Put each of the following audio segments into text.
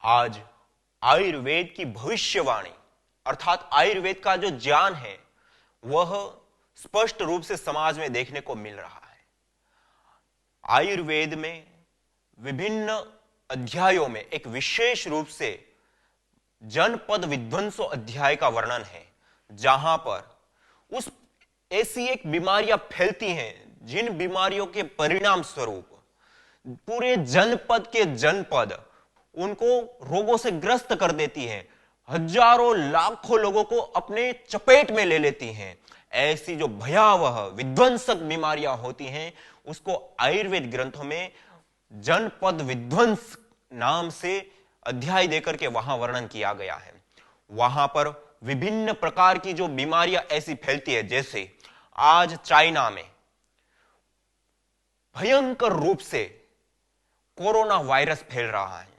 आज आयुर्वेद की भविष्यवाणी अर्थात आयुर्वेद का जो ज्ञान है वह स्पष्ट रूप से समाज में देखने को मिल रहा है। आयुर्वेद में विभिन्न अध्यायों में एक विशेष रूप से जनपद विध्वंसो अध्याय का वर्णन है, जहां पर उस ऐसी एक बीमारियां फैलती हैं जिन बीमारियों के परिणाम स्वरूप पूरे जनपद के जनपद उनको रोगों से ग्रस्त कर देती हैं, हजारों लाखों लोगों को अपने चपेट में ले लेती हैं। ऐसी जो भयावह विध्वंसक बीमारियां होती हैं उसको आयुर्वेद ग्रंथों में जनपद विध्वंस नाम से अध्याय देकर के वहां वर्णन किया गया है। वहां पर विभिन्न प्रकार की जो बीमारियां ऐसी फैलती है, जैसे आज चाइना में भयंकर रूप से कोरोना वायरस फैल रहा है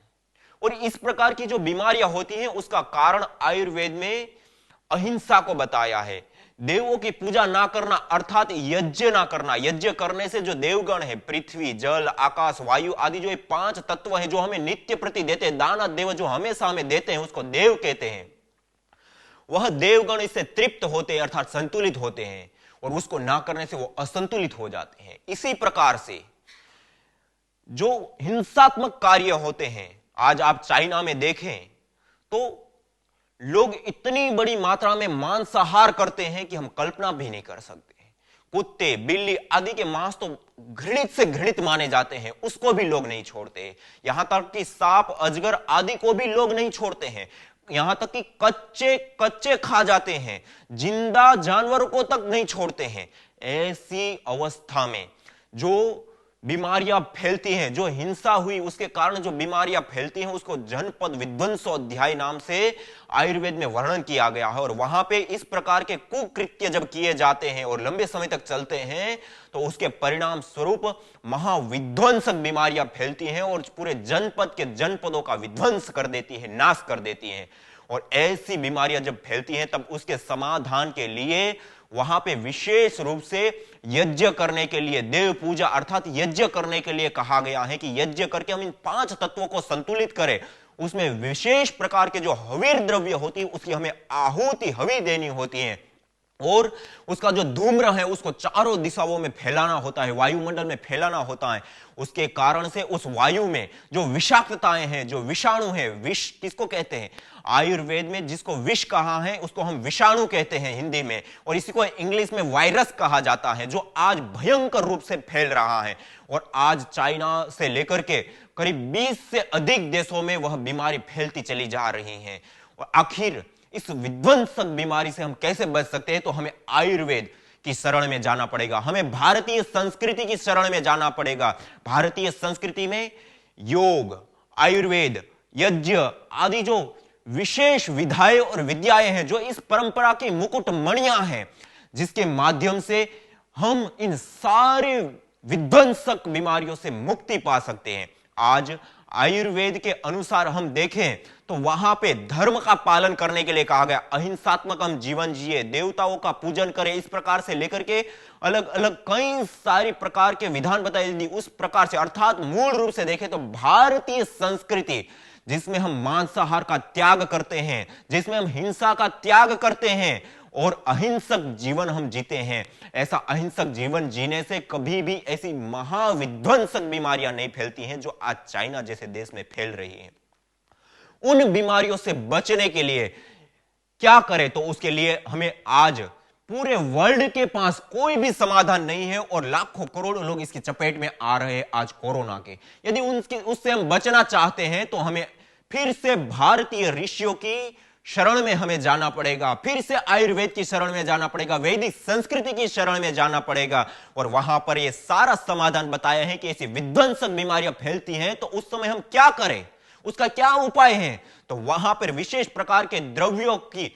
और इस प्रकार की जो बीमारियां होती हैं उसका कारण आयुर्वेद में अहिंसा को बताया है। देवों की पूजा ना करना अर्थात यज्ञ ना करना। यज्ञ करने से जो देवगण है, पृथ्वी, जल, आकाश, वायु आदि जो ये 5 तत्व हैं जो हमें नित्य प्रति देते हैं, दाना देव जो हमेशा हमें देते हैं उसको देव कहते हैं। वह देवगण इससे तृप्त होते हैं अर्थात संतुलित होते हैं और उसको ना करने से वो असंतुलित हो जाते हैं। इसी प्रकार से जो हिंसात्मक कार्य होते हैं, आज आप चाइना में देखें तो लोग इतनी बड़ी मात्रा में मांसाहार करते हैं कि हम कल्पना भी नहीं कर सकते। कुत्ते, बिल्ली आदि के मांस तो घृणित से घृणित माने जाते हैं, उसको भी लोग नहीं छोड़ते। यहां तक कि सांप, अजगर आदि को भी लोग नहीं छोड़ते हैं। यहां तक कि कच्चे कच्चे खा जाते हैं, जिंदा जानवरों को तक नहीं छोड़ते हैं। ऐसी अवस्था में जो बीमारियां फैलती हैं, जो हिंसा हुई उसके कारण जो बीमारियां फैलती हैं, उसको जनपद विध्वंसो अध्याय नाम से आयुर्वेद में वर्णन किया गया है। और वहां पे इस प्रकार के कुकृत्य जब किए जाते हैं और लंबे समय तक चलते हैं तो उसके परिणाम स्वरूप महाविध्वंसक बीमारियां फैलती हैं और पूरे जनपद के जनपदों का विध्वंस कर देती है, नाश कर देती हैं। और ऐसी बीमारियां जब फैलती हैं तब उसके समाधान के लिए वहां पे विशेष रूप से यज्ञ करने के लिए, देव पूजा अर्थात यज्ञ करने के लिए कहा गया है कि यज्ञ करके हम इन 5 तत्वों को संतुलित करें। उसमें विशेष प्रकार के जो हवीर द्रव्य होती है उसकी हमें आहुति हवि देनी होती है और उसका जो धूम्र है उसको चारों दिशाओं में फैलाना होता है, वायुमंडल में फैलाना होता है। उसके कारण से उस वायु में जो विषाक्तताएं हैं, जो विषाणु है, विष किसको कहते हैं? आयुर्वेद में जिसको विष कहा है उसको हम विषाणु कहते हैं हिंदी में, और इसी को इंग्लिश में वायरस कहा जाता है, जो आज भयंकर रूप से फैल रहा है। और आज चाइना से लेकर के करीब 20 से अधिक देशों में वह बीमारी फैलती चली जा रही है। और आखिर इस विध्वंसक बीमारी से हम कैसे बच सकते हैं? तो हमें आयुर्वेद की शरण में जाना पड़ेगा, हमें भारतीय संस्कृति की शरण में जाना पड़ेगा। भारतीय संस्कृति में योग, आयुर्वेद, यज्ञ आदि जो विशेष विधाएं और विद्याएं हैं, जो इस परंपरा की मुकुट मणियां हैं, जिसके माध्यम से हम इन सारे विध्वंसक बीमारियों से मुक्ति पा सकते हैं। आज आयुर्वेद के अनुसार हम देखें तो वहां पे धर्म का पालन करने के लिए कहा गया, अहिंसात्मक हम जीवन जिए, देवताओं का पूजन करें, इस प्रकार से लेकर के अलग अलग कई सारी प्रकार के विधान बताए दी। उस प्रकार से अर्थात मूल रूप से देखें तो भारतीय संस्कृति जिसमें हम मांसाहार का त्याग करते हैं, जिसमें हम हिंसा का त्याग करते हैं और अहिंसक जीवन हम जीते हैं, ऐसा अहिंसक जीवन जीने से कभी भी ऐसी महाविध्वंसक बीमारियां नहीं फैलती हैं जो आज चाइना जैसे देश में फैल रही हैं। उन बीमारियों से बचने के लिए क्या करें? तो उसके लिए हमें आज पूरे वर्ल्ड के पास कोई भी समाधान नहीं है और लाखों करोड़ों लोग इसकी चपेट में आ रहे हैं आज कोरोना के। यदि उससे हम बचना चाहते हैं तो हमें फिर से भारतीय ऋषियों की शरण में हमें जाना पड़ेगा, फिर से आयुर्वेद की शरण में जाना पड़ेगा, वैदिक संस्कृति की शरण में जाना पड़ेगा। और वहां पर यह सारा समाधान बताया है कि ऐसी विध्वंसक बीमारियां फैलती हैं तो उस समय हम क्या करें, उसका क्या उपाय है। तो वहां पर विशेष प्रकार के द्रव्यों की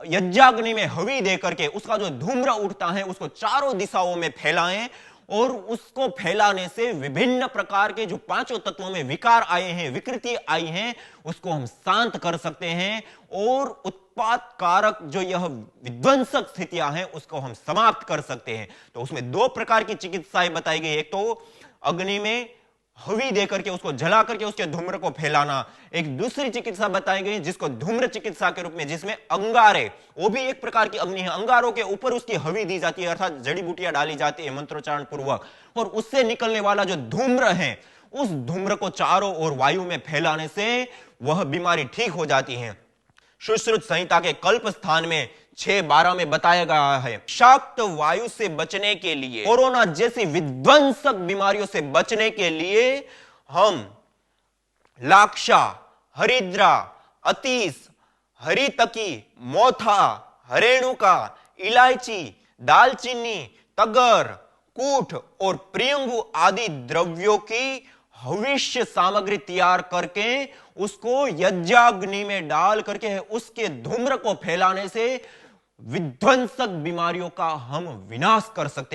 यज्ञाग्नि में हवि देकर के उसका जो धूम्र उठता है उसको चारों दिशाओं में फैलाएं और उसको फैलाने से विभिन्न प्रकार के जो 5 तत्वों में विकार आए हैं, विकृति आई हैं, उसको हम शांत कर सकते हैं और उत्पाद कारक जो यह विध्वंसक स्थितियां हैं उसको हम समाप्त कर सकते हैं। तो उसमें 2 प्रकार की चिकित्साएं बताई गई। एक तो अग्नि में हवी दे करके उसको जला करके उसके धूम्र को फैलाना। एक दूसरी चिकित्सा बताई गई जिसको धूम्र चिकित्सा के रूप में, जिसमें अंगारे, वो भी एक प्रकार की अग्नि है, अंगारों के ऊपर उसकी हवी दी जाती है, अर्थात जड़ी बूटियां डाली जाती है मंत्रोच्चारण पूर्वक, और उससे निकलने वाला जो धूम्र है, उस धूम्र को चारों ओर वायु में फैलाने से वह बीमारी ठीक हो जाती है। सुश्रुत संहिता के कल्प स्थान में 6:12 में बताया गया है, विषाक्त वायु से बचने के लिए, कोरोना जैसी विध्वंसक बीमारियों से बचने के लिए हम लाक्षा, हरिद्रा, अतीस, हरितकी, मोथा, हरेणुका, इलायची, दालचीनी, तगर, कूठ और प्रियंगु आदि द्रव्यों की हविष्य सामग्री तैयार करके उसको यज्ञाग्नि में डाल करके उसके धूम्र को फैलाने से विध्वंसक बीमारियों का हम विनाश कर सकते हैं।